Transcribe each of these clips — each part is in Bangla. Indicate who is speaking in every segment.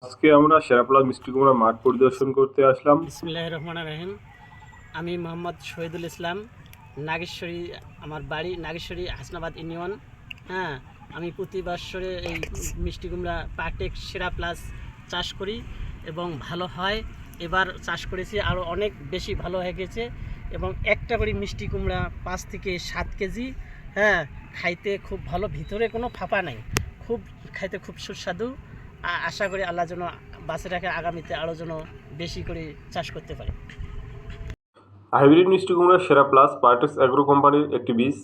Speaker 1: আজকে আমরা শেরাপলা মিষ্টি কুমড়া মাঠ পরিদর্শন করতে আসলাম।
Speaker 2: বিসমিল্লাহির রহমানির রহিম। আমি মোহাম্মদ শহীদুল ইসলাম, নাগেশ্বরী আমার বাড়ি, নাগেশ্বরী হাসনাবাদ ইউনিয়ন। হ্যাঁ, আমি প্রতি বৎসরে এই মিষ্টি কুমড়া পাটেক সেরা প্লাস চাষ করি এবং ভালো হয়। এবার চাষ করেছি, আরও অনেক বেশি ভালো হয়ে গেছে এবং একটা করে মিষ্টি কুমড়া 5 থেকে 7 কেজি। হ্যাঁ, খাইতে খুব ভালো, ভিতরে কোনো ফাঁপা নাই, খুব খাইতে খুব সুস্বাদু। আশা করি আল্লাহ যেন বাঁচে রাখে, আগামীতে আরও যেন বেশি করে চাষ করতে পারে।
Speaker 1: হাইব্রিড মিষ্টি কুমড়া সেরা প্লাস পার্টেক্স অ্যাগ্রো কোম্পানির একটি বীজ।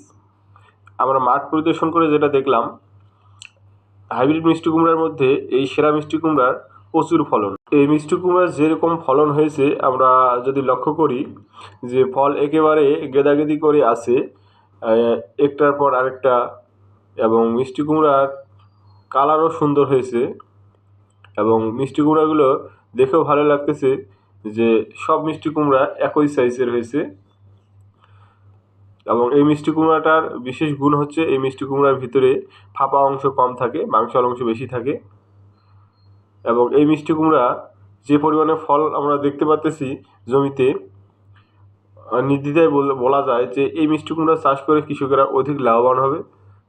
Speaker 1: আমরা মাঠ পরিদর্শন করে যেটা দেখলাম, হাইব্রিড মিষ্টি কুমড়ার মধ্যে এই সেরা মিষ্টি কুমড়ার প্রচুর ফলন। এই মিষ্টি কুমড়ার যেরকম ফলন হয়েছে, আমরা যদি লক্ষ্য করি যে ফল একেবারে গেদাগেদি করে আছে, একটার পর আরেকটা, এবং মিষ্টি কুমড়ার কালারও সুন্দর হয়েছে এবং মিষ্টি কুমড়াগুলো দেখেও ভালো লাগতেছে যে সব মিষ্টি কুমড়া একই সাইজের হয়েছে। এবং এই মিষ্টি কুমড়াটার বিশেষ গুণ হচ্ছে এই মিষ্টি কুমড়ার ভিতরে ফাঁপা অংশ কম থাকে, মাংসল অংশ বেশি থাকে। এবং এই মিষ্টি কুমড়া যে পরিমাণে ফল আমরা দেখতে পাচ্তেছি জমিতে, নির্দ্বিধায় বলা যায় যে এই মিষ্টি কুমড়া চাষ করে কৃষকেরা অধিক লাভবান হবে,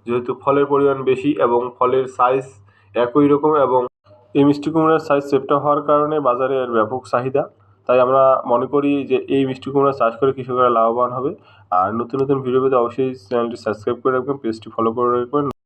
Speaker 1: যেহেতু ফলের পরিমাণ বেশি এবং ফলের সাইজ একই রকম। এবং এই মিষ্টি কুমড়ার সাইজ চেপটা হওয়ার কারণে বাজারে এর ব্যাপক চাহিদা। তাই আমরা মনে করি যে এই মিষ্টি কুমড়া চাষ করে কৃষকেরা লাভবান হবে। আর নতুন নতুন ভিডিও পেতে অবশ্যই চ্যানেলটি সাবস্ক্রাইব করে রাখবেন, পেজটি ফলো করে রাখবেন।